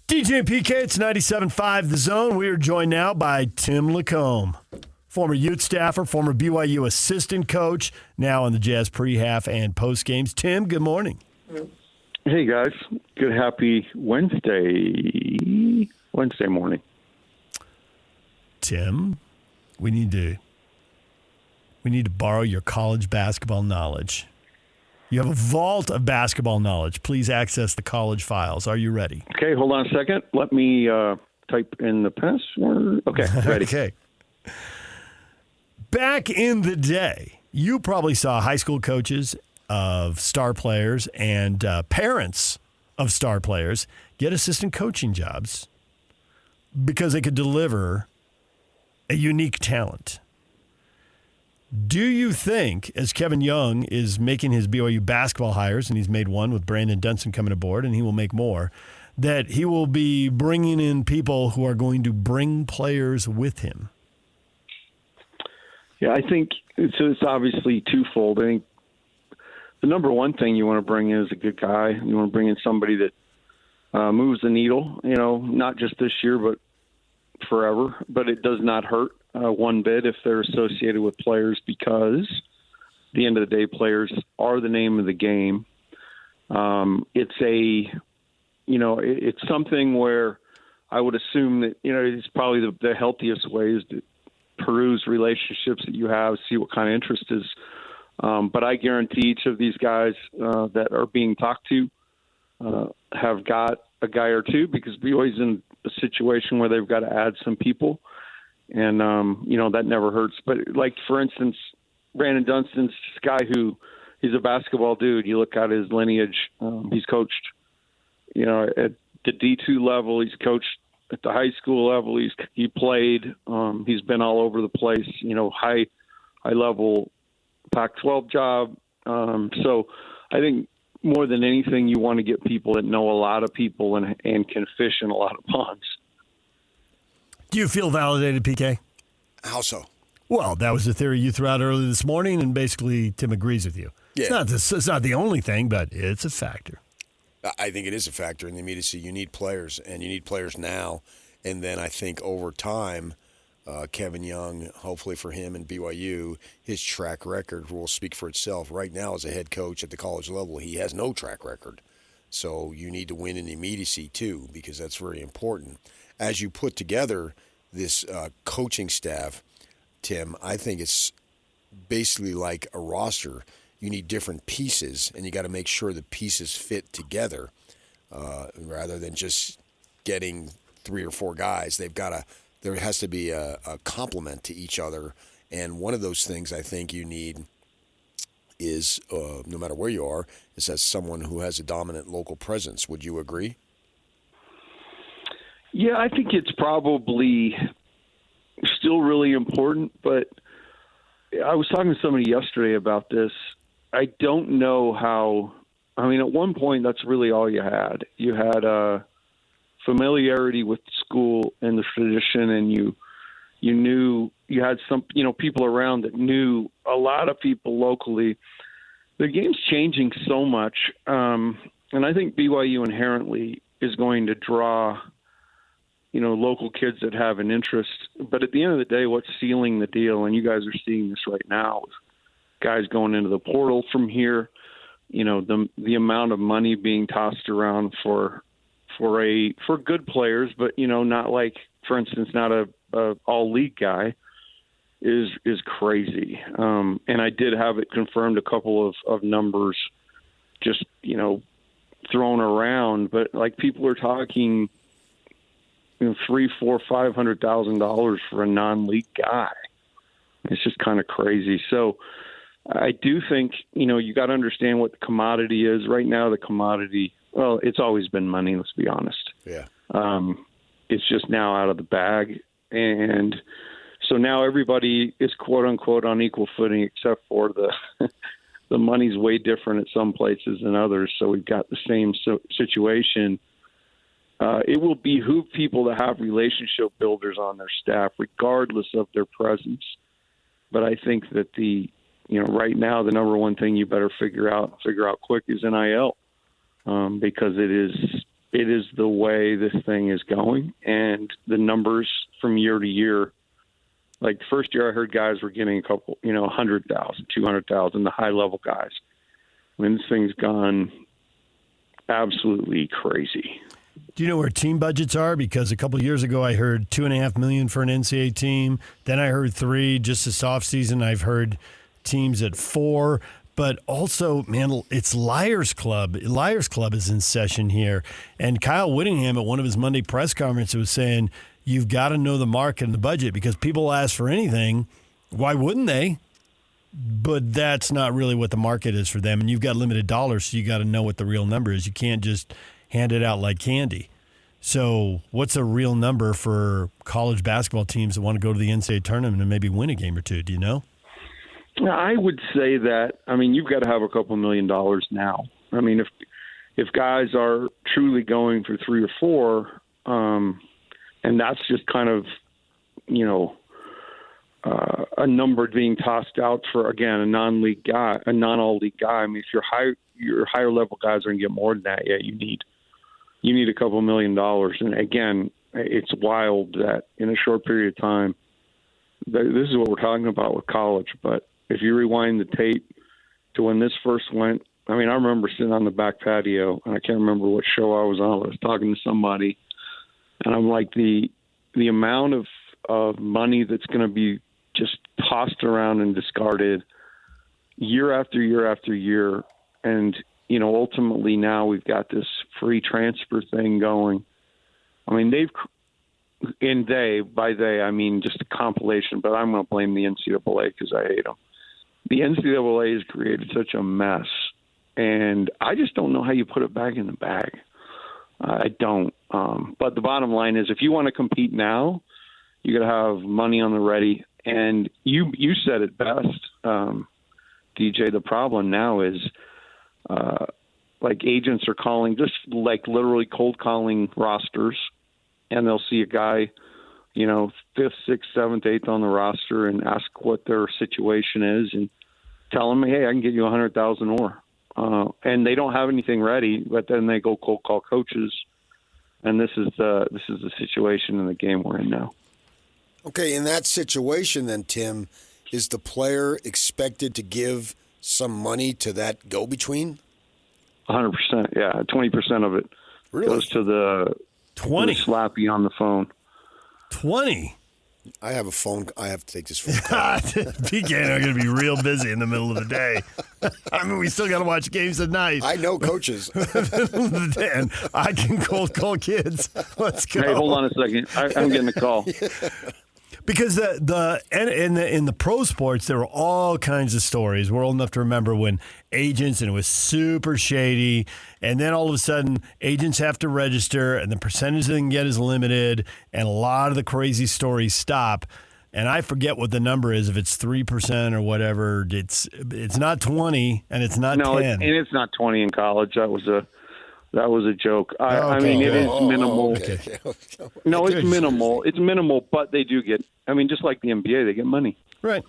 DJ and PK, it's 97.5 The Zone. We are joined now by Tim LaComb, former youth staffer, former BYU assistant coach, now on the Jazz pre-half and post games. Tim, good morning. Hey, guys. Good happy Wednesday morning. Tim, we need to borrow your college basketball knowledge. You have a vault of basketball knowledge. Please access the college files. Are you ready? Okay, hold on a second. Let me type in the password. Okay, ready. Okay. Back in the day, you probably saw high school coaches of star players and parents of star players get assistant coaching jobs because they could deliver a unique talent. Do you think, as Kevin Young is making his BYU basketball hires, and he's made one with Brandon Dunson coming aboard, and he will make more, that he will be bringing in people who are going to bring players with him? Yeah, I think it's obviously twofold. I think the number one thing you want to bring in is a good guy. You want to bring in somebody that moves the needle, not just this year, but forever. But it does not hurt one bit if they're associated with players, because at the end of the day, players are the name of the game. It's something where I would assume that, it's probably the healthiest way is to peruse relationships that you have, see what kind of interest is. But I guarantee each of these guys that are being talked to have got a guy or two, because BYU's in a situation where they've got to add some people. And, that never hurts. But, like, for instance, Brandon Dunston's this guy he's a basketball dude. You look at his lineage. He's coached, at the D2 level. He's coached at the high school level. He played. He's been all over the place, high-level Pac-12 job. So I think more than anything, you want to get people that know a lot of people and can fish in a lot of ponds. Do you feel validated, PK? How so? Well, that was the theory you threw out earlier this morning, and basically Tim agrees with you. Yeah. It's not the only thing, but it's a factor. I think it is a factor in the immediacy. You need players, and you need players now. And then I think over time, Kevin Young, hopefully for him and BYU, his track record will speak for itself. Right now, as a head coach at the college level, he has no track record. So you need to win in immediacy, too, because that's very important. As you put together this coaching staff, Tim, I think it's basically like a roster. You need different pieces, and you got to make sure the pieces fit together rather than just getting 3 or 4 guys. There has to be a complement to each other, and one of those things I think you need is, no matter where you are, is as someone who has a dominant local presence. Would you agree? Yeah, I think it's probably still really important, but I was talking to somebody yesterday about this. I don't know how – at one point that's really all you had. You had familiarity with the school and the tradition, and you knew you had some people around that knew a lot of people locally. The game's changing so much, and I think BYU inherently is going to draw – local kids that have an interest. But at the end of the day, what's sealing the deal, and you guys are seeing this right now, with guys going into the portal from here, the amount of money being tossed around for good players, but, not like, for instance, not a all-league guy is crazy. And I did have it confirmed, a couple of numbers just, thrown around, but like people are talking – $300,000, $400,000, $500,000 for a non-league guy. It's just kind of crazy. So I do think, you got to understand what the commodity is. Right now, the commodity, well, it's always been money, let's be honest. Yeah. It's just now out of the bag. And so now everybody is quote unquote on equal footing, except for the money's way different at some places than others. So we've got the same situation. It will behoove people to have relationship builders on their staff, regardless of their presence. But I think that right now, the number one thing you better figure out quick is NIL, because it is the way this thing is going, and the numbers from year to year. Like the first year I heard guys were getting a couple, 100,000, 200,000, the high level guys. I mean, this thing's gone absolutely crazy. Do you know where team budgets are? Because a couple of years ago I heard $2.5 million for an NCAA team. Then I heard $3 million just this offseason. I've heard teams at $4 million. But also, man, it's Liars Club. Liars Club is in session here. And Kyle Whittingham at one of his Monday press conferences was saying, you've got to know the market and the budget because people ask for anything. Why wouldn't they? But that's not really what the market is for them. And you've got limited dollars, so you got to know what the real number is. You can't just hand it out like candy. So what's a real number for college basketball teams that want to go to the NCAA tournament and maybe win a game or two? Do you know? I would say that, you've got to have a couple $1 million now. If guys are truly going for 3 or 4, and that's just kind of, a number being tossed out for, again, a non-league guy, a non-all-league guy. If your higher level guys are going to get more than that, yeah, you need a couple $1 million. And again, it's wild that in a short period of time, this is what we're talking about with college. But if you rewind the tape to when this first went, I remember sitting on the back patio, and I can't remember what show I was on. I was talking to somebody, and I'm like, the amount of money that's going to be just tossed around and discarded year after year after year. And, ultimately now we've got this free transfer thing going. By they, I mean just a compilation, but I'm going to blame the NCAA because I hate them. The NCAA has created such a mess, and I just don't know how you put it back in the bag. I don't. But the bottom line is, if you want to compete now, you got to have money on the ready. And you said it best, DJ. The problem now is, agents are calling, just literally cold calling rosters, and they'll see a guy, 5th, 6th, 7th, 8th on the roster and ask what their situation is and tell them, hey, I can get you 100,000 more. And they don't have anything ready, but then they go cold call coaches. And this is the situation in the game we're in now. Okay, in that situation then, Tim, is the player expected to give some money to that go-between? 100%, yeah. 20% of it goes to the 20 slappy on the phone. 20. I have a phone. I have to take this phone call. PK and I are going to be real busy in the middle of the day. We still got to watch games at night. I know coaches. And I can cold call kids. Let's go. Hey, hold on a second. I'm getting a call. Because in the pro sports, there were all kinds of stories. We're old enough to remember when agents, and it was super shady, and then all of a sudden, agents have to register, and the percentage they can get is limited, and a lot of the crazy stories stop. And I forget what the number is, if it's 3% or whatever. It's not 20, and it's not 10. It's not 20 in college. That was a joke. It is minimal. Okay. No, it's minimal. It's minimal, but they do get. Just like the NBA, they get money. Right.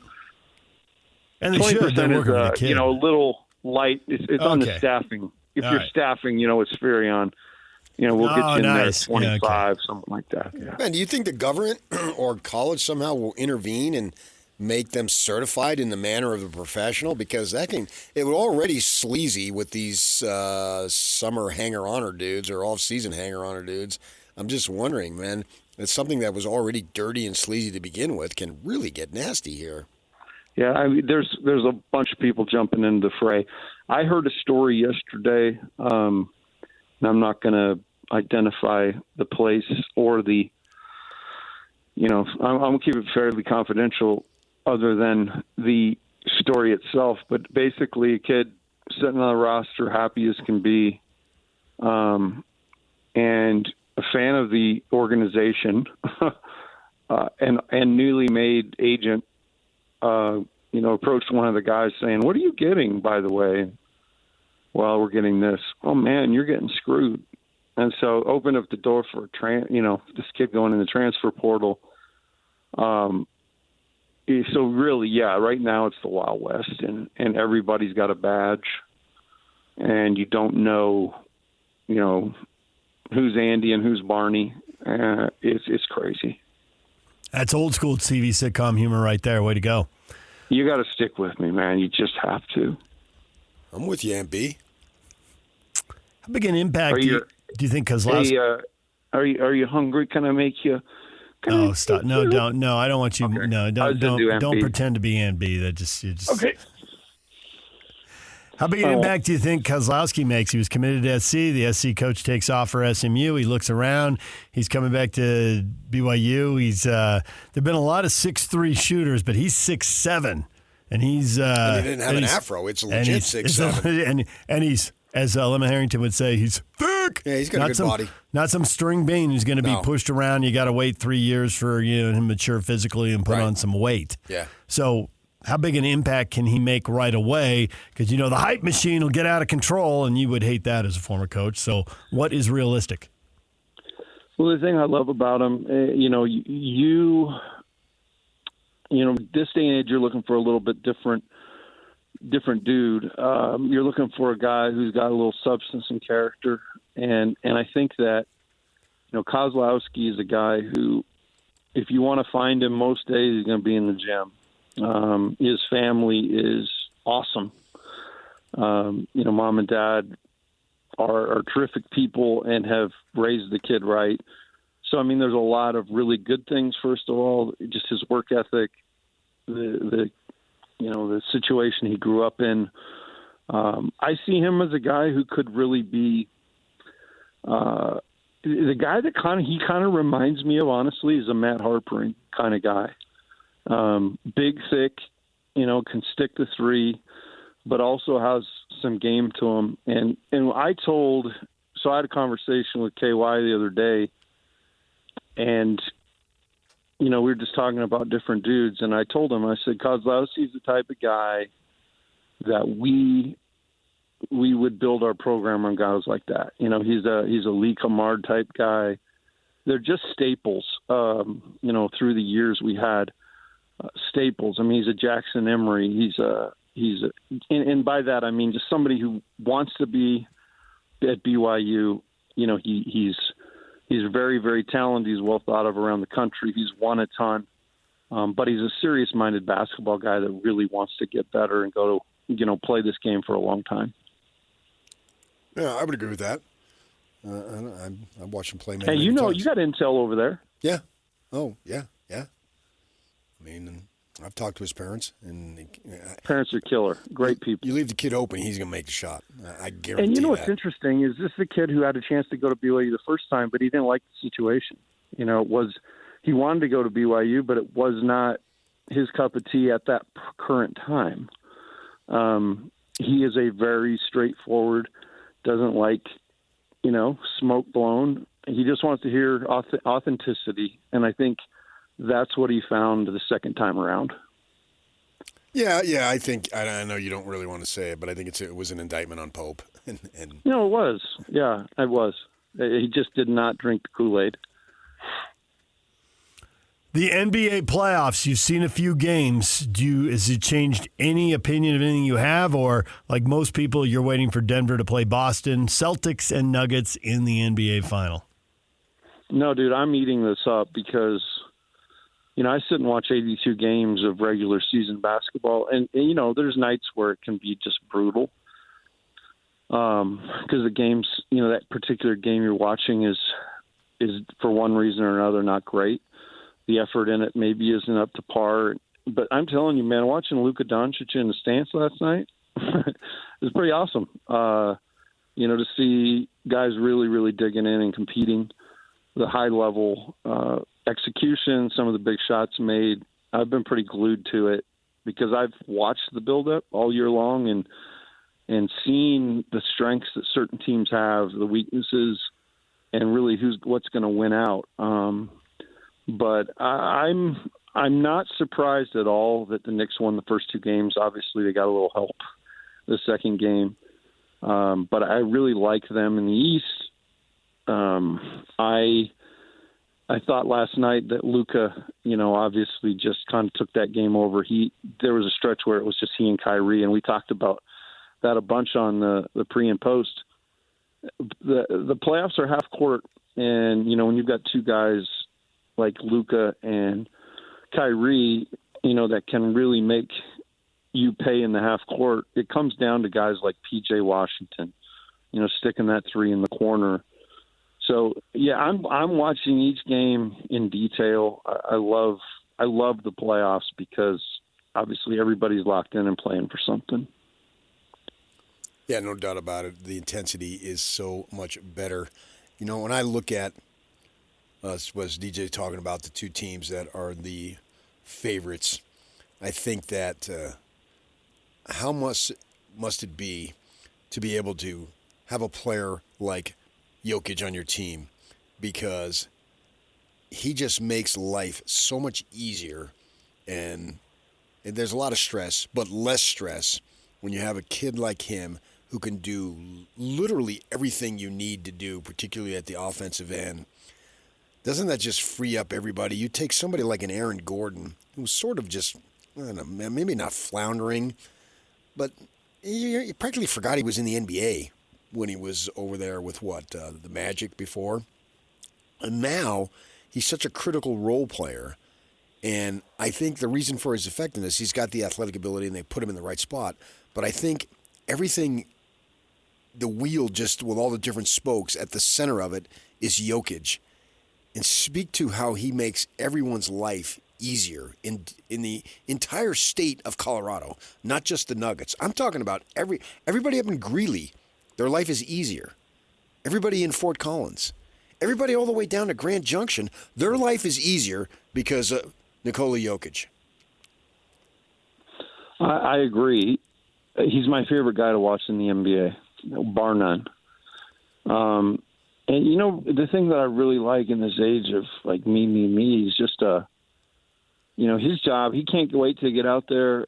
And they should. They're working with a kid. A little light. It's on the staffing. If you're staffing, it's Furion. We'll get you in there 25, something like that. Yeah. Man, do you think the government or college somehow will intervene and make them certified in the manner of a professional? Because it was already sleazy with these summer hanger-oner dudes or off-season hanger-oner dudes. I'm just wondering, man, it's something that was already dirty and sleazy to begin with can really get nasty here. Yeah, there's a bunch of people jumping into the fray. I heard a story yesterday, and I'm not going to identify the place or the, I'm going to keep it fairly confidential other than the story itself. But basically a kid sitting on the roster, happy as can be, and a fan of the organization and newly made agent, approached one of the guys saying, "What are you getting, by the way?" "Well, we're getting this." "Oh man, you're getting screwed." And so opened up the door for this kid going in the transfer portal. So really, yeah, right now it's the Wild West, and everybody's got a badge, and you don't know, who's Andy and who's Barney. It's crazy. That's old school TV sitcom humor right there. Way to go. You got to stick with me, man. You just have to. I'm with you, Aunt B. How big an impact do you think Kozlowski? Hey, are you hungry? Can I make you? Oh, stop! No, don't. No, I don't want you. Okay. No, don't pretend to be Aunt B. That you just. Okay. How big an impact do you think Kozlowski makes? He was committed to SC. The SC coach takes off for SMU. He looks around. He's coming back to BYU. He's there've been a lot of 6'3" shooters, but he's 6'7", and he's. And he didn't have an afro. It's legit 6'7". And he's, as Lemma Harrington would say, he's thick. Yeah, he's got a good body. Not some string bean who's going to be pushed around. You got to wait 3 years for him to mature physically and put on some weight. Yeah. So. How big an impact can he make right away? Because, the hype machine will get out of control, and you would hate that as a former coach. So what is realistic? Well, the thing I love about him, this day and age, you're looking for a little bit different dude. You're looking for a guy who's got a little substance and character. And I think that, Kozlowski is a guy who, if you want to find him most days, he's going to be in the gym. His family is awesome. Mom and dad are terrific people and have raised the kid right. So, there's a lot of really good things. First of all, just his work ethic, the situation he grew up in. I see him as a guy who could really be the guy that he kind of reminds me of, honestly, is a Matt Harpering kind of guy. Big, thick, can stick the three, but also has some game to him. And I had a conversation with KY the other day, and, we were just talking about different dudes, and I told him, I said, Kozlowski's the type of guy that we would build our program on guys like that. He's a LaComb type guy. They're just staples, through the years we had. Staples. He's a Jackson Emery. And by that I mean just somebody who wants to be at BYU. He's very, very talented. He's well thought of around the country. He's won a ton, but he's a serious-minded basketball guy that really wants to get better and go to play this game for a long time. Yeah, I would agree with that. I watched him play. Hey, you got intel over there. Yeah. Oh, yeah. I've talked to his parents, and parents are killer, great people. You leave the kid open, he's going to make the shot. I guarantee. And what's interesting is this is the kid who had a chance to go to BYU the first time, but he didn't like the situation. He wanted to go to BYU, but it was not his cup of tea at that current time. He is a very straightforward, doesn't like, smoke blown. He just wants to hear authenticity, and I think that's what he found the second time around. Yeah, I think I know you don't really want to say it, but I think it was an indictment on Pope. And No, it was. Yeah, it was. He just did not drink the Kool-Aid. The NBA playoffs, you've seen a few games. Has it changed any opinion of anything you have, or like most people, you're waiting for Denver to play Boston, Celtics and Nuggets in the NBA final? No, dude, I'm eating this up because I sit and watch 82 games of regular season basketball, and there's nights where it can be just brutal because the games, that particular game you're watching is for one reason or another not great. The effort in it maybe isn't up to par. But I'm telling you, man, watching Luka Doncic in the stands last night is pretty awesome. To see guys really, really digging in and competing, the high level execution, some of the big shots made. I've been pretty glued to it because I've watched the buildup all year long and seen the strengths that certain teams have, the weaknesses, and really what's going to win out. But I'm not surprised at all that the Knicks won the first two games. Obviously, they got a little help the second game, but I really like them in the East. I thought last night that Luka, obviously just kind of took that game over. There was a stretch where it was just he and Kyrie, and we talked about that a bunch on the pre and post. the playoffs are half court, and when you've got two guys like Luka and Kyrie, that can really make you pay in the half court. It comes down to guys like PJ Washington, sticking that three in the corner. So yeah, I'm watching each game in detail. I love the playoffs because obviously everybody's locked in and playing for something. Yeah, no doubt about it. The intensity is so much better. When I look at was DJ talking about the two teams that are the favorites, I think that how much must it be to be able to have a player like Jokic on your team, because he just makes life so much easier, and there's a lot of stress, but less stress when you have a kid like him who can do literally everything you need to do, particularly at the offensive end. Doesn't that just free up everybody? You take somebody like an Aaron Gordon, who's sort of just, I don't know, maybe not floundering, but you practically forgot he was in the NBA when he was over there with the Magic before. And now he's such a critical role player. And I think the reason for his effectiveness, he's got the athletic ability and they put him in the right spot. But I think everything, the wheel just with all the different spokes at the center of it is Jokic. And speak to how he makes everyone's life easier in the entire state of Colorado, not just the Nuggets. I'm talking about everybody up in Greeley. Their life is easier. Everybody in Fort Collins. Everybody all the way down to Grand Junction, their life is easier because of Nikola Jokic. I agree. He's my favorite guy to watch in the NBA, bar none. And, the thing that I really like in this age of, like, me, is just, his job. He can't wait to get out there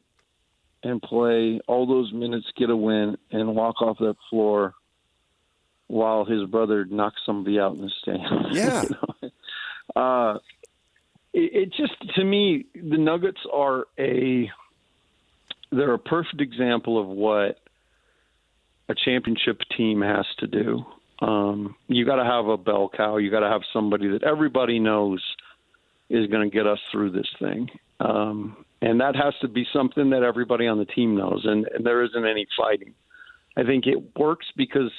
and play all those minutes, get a win, and walk off that floor while his brother knocks somebody out in the stand. Yeah. It just, to me, the Nuggets are they're a perfect example of what a championship team has to do. You got to have a bell cow. You got to have somebody that everybody knows is going to get us through this thing. And that has to be something that everybody on the team knows, and there isn't any fighting. I think it works because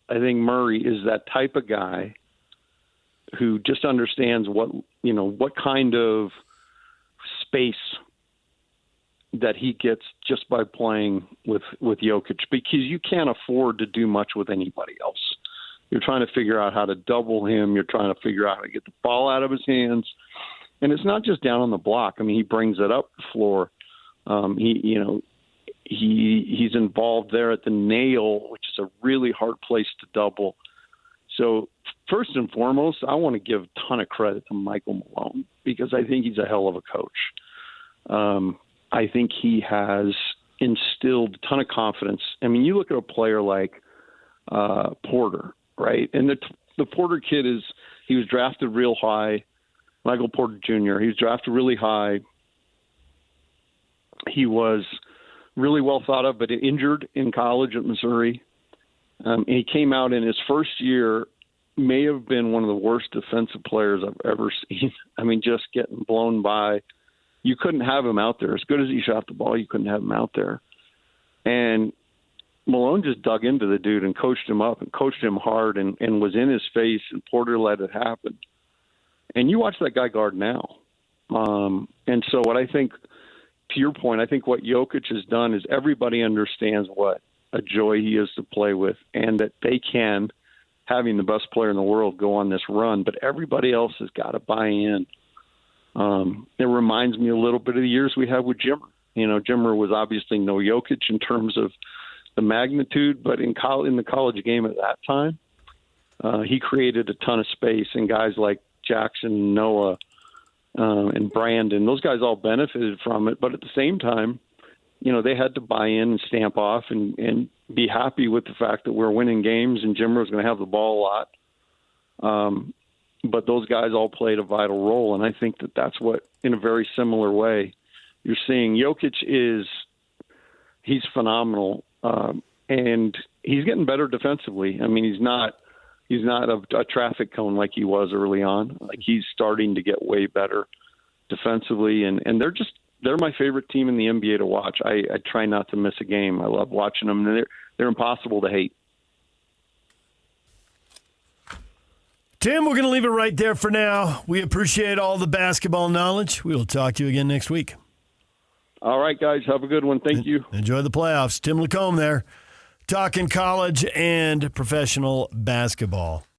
I think Murray is that type of guy who just understands what kind of space that he gets just by playing with Jokic, because you can't afford to do much with anybody else. You're trying to figure out how to double him. You're trying to figure out how to get the ball out of his hands. And it's not just down on the block. I mean, he brings it up the floor. He's involved there at the nail, which is a really hard place to double. So first and foremost, I want to give a ton of credit to Michael Malone, because I think he's a hell of a coach. I think he has instilled a ton of confidence. I mean, you look at a player like Porter, right? And the Porter kid he was drafted real high. Michael Porter Jr., he was drafted really high. He was really well thought of, but injured in college at Missouri. And he came out in his first year, may have been one of the worst defensive players I've ever seen. I mean, just getting blown by. You couldn't have him out there. As good as he shot the ball, you couldn't have him out there. And Malone just dug into the dude and coached him up and coached him hard and was in his face, and Porter let it happen. And you watch that guy guard now. And so what I think, to your point, I think what Jokic has done is everybody understands what a joy he is to play with, and that they can, having the best player in the world, go on this run. But everybody else has got to buy in. It reminds me a little bit of the years we had with Jimmer. Jimmer was obviously no Jokic in terms of the magnitude, but in the college game at that time, he created a ton of space, and guys like Jackson, Noah, and Brandon, those guys all benefited from it. But at the same time, they had to buy in and stamp off and be happy with the fact that we're winning games and Jimmer was going to have the ball a lot. But those guys all played a vital role, and I think that that's what, in a very similar way, you're seeing. Jokic he's phenomenal, and he's getting better defensively. I mean, he's not a traffic cone like he was early on. Like, he's starting to get way better defensively, and they're my favorite team in the NBA to watch. I try not to miss a game. I love watching them. They're impossible to hate. Tim, we're going to leave it right there for now. We appreciate all the basketball knowledge. We will talk to you again next week. All right, guys. Have a good one. Thank you. Enjoy the playoffs. Tim LaComb there, talking college and professional basketball.